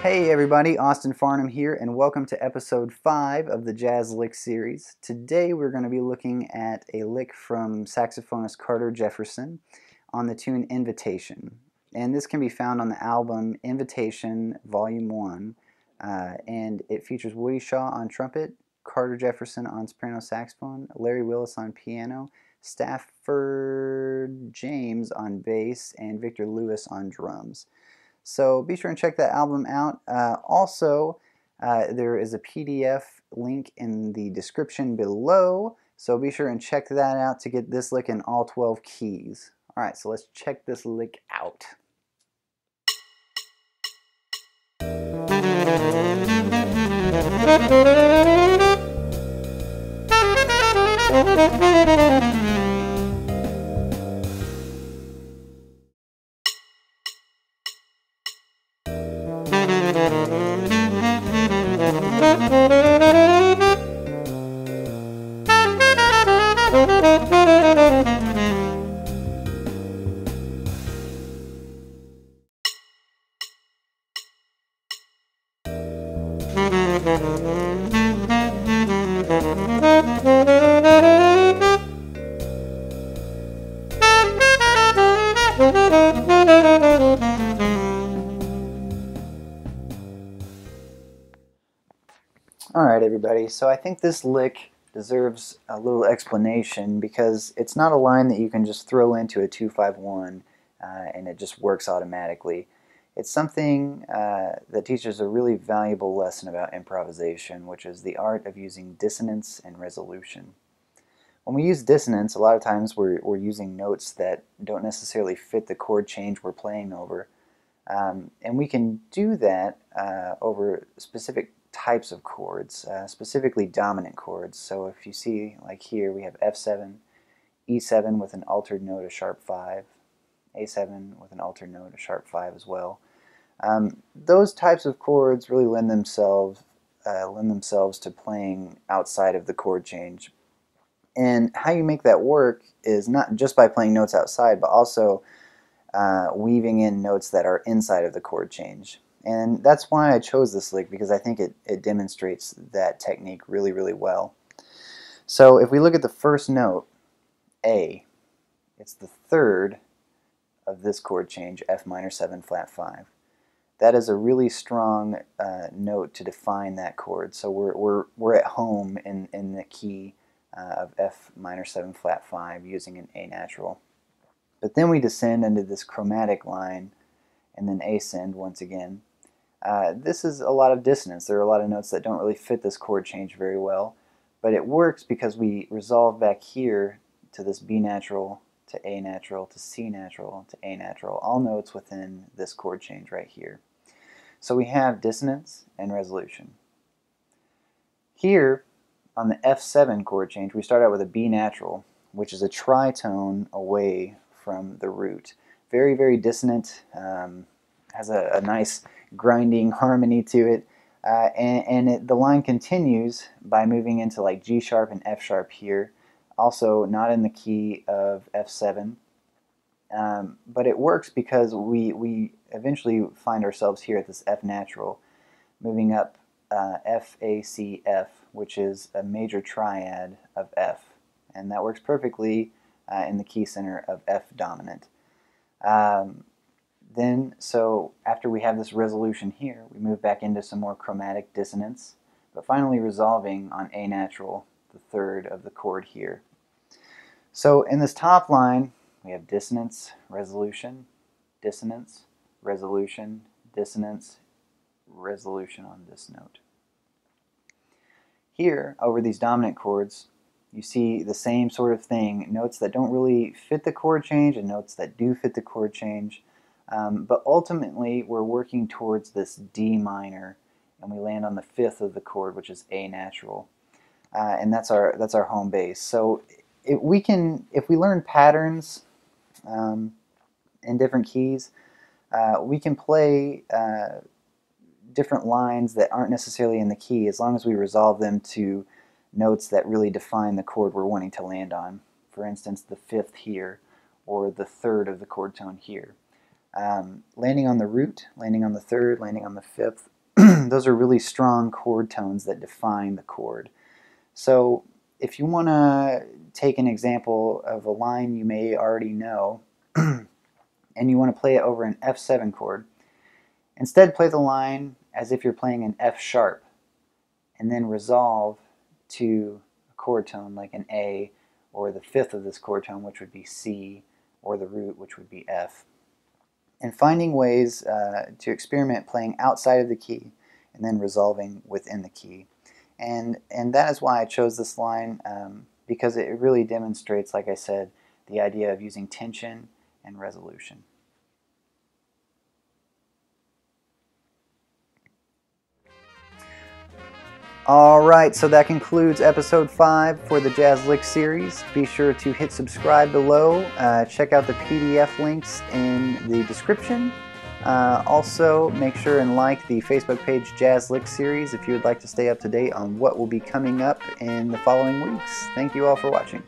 Hey everybody, Austin Farnham here, and welcome to episode 5 of the Jazz Lick series. Today we're going to be looking at a lick from saxophonist Carter Jefferson on the tune Invitation. And this can be found on the album Invitation Volume 1, and it features Woody Shaw on trumpet, Carter Jefferson on soprano saxophone, Larry Willis on piano, Stafford James on bass, and Victor Lewis on drums. So be sure and check that album out. Also, there is a PDF link in the description below, so be sure and check that out to get this lick in all 12 keys. Alright, so let's check this lick out. Alright everybody, so I think this lick deserves a little explanation because it's not a line that you can just throw into a 2-5-1 and it just works automatically. It's something that teaches a really valuable lesson about improvisation, which is the art of using dissonance and resolution. When we use dissonance, a lot of times we're using notes that don't necessarily fit the chord change we're playing over. And we can do that over specific types of chords, specifically dominant chords. So if you see, like here, we have F7, E7 with an altered note, a sharp 5, A7 with an altered note, a sharp 5 as well. Those types of chords really lend themselves to playing outside of the chord change. And how you make that work is not just by playing notes outside, but also weaving in notes that are inside of the chord change. And that's why I chose this lick, because I think it demonstrates that technique really, really well. So if we look at the first note, A, it's the third of this chord change, F minor 7 flat 5. That is a really strong note to define that chord. So we're at home in the key of F minor 7 flat 5 using an A natural. But then we descend into this chromatic line and then ascend once again. This is a lot of dissonance. There are a lot of notes that don't really fit this chord change very well, but it works because we resolve back here to this B natural, to A natural, to C natural, to A natural, all notes within this chord change right here. So we have dissonance and resolution. Here, on the F7 chord change, we start out with a B natural, which is a tritone away from the root. Very, very dissonant, has a nice grinding harmony to it, and the line continues by moving into like G sharp and F sharp here, also not in the key of F7, but it works because we eventually find ourselves here at this F natural, moving up F, A, C, F, which is a major triad of F, and that works perfectly in the key center of F dominant. So after we have this resolution here, we move back into some more chromatic dissonance, but finally resolving on A natural, the third of the chord here. So in this top line, we have dissonance, resolution, dissonance, resolution, dissonance, resolution on this note. Here, over these dominant chords, you see the same sort of thing, notes that don't really fit the chord change and notes that do fit the chord change. But ultimately, we're working towards this D minor, and we land on the fifth of the chord, which is A natural, and that's our home base. So if we learn patterns in different keys, we can play different lines that aren't necessarily in the key, as long as we resolve them to notes that really define the chord we're wanting to land on. For instance, the fifth here, or the third of the chord tone here. Landing on the root, landing on the third, landing on the fifth, those are really strong chord tones that define the chord. So if you want to take an example of a line you may already know and you want to play it over an F7 chord, instead play the line as if you're playing an F sharp and then resolve to a chord tone like an A, or the fifth of this chord tone, which would be C, or the root, which would be F. And finding ways to experiment playing outside of the key and then resolving within the key. And that is why I chose this line, because it really demonstrates, like I said, the idea of using tension and resolution. Alright, so that concludes episode 5 for the Jazz Lick series. Be sure to hit subscribe below. Check out the PDF links in the description. Also, make sure and like the Facebook page Jazz Lick series if you would like to stay up to date on what will be coming up in the following weeks. Thank you all for watching.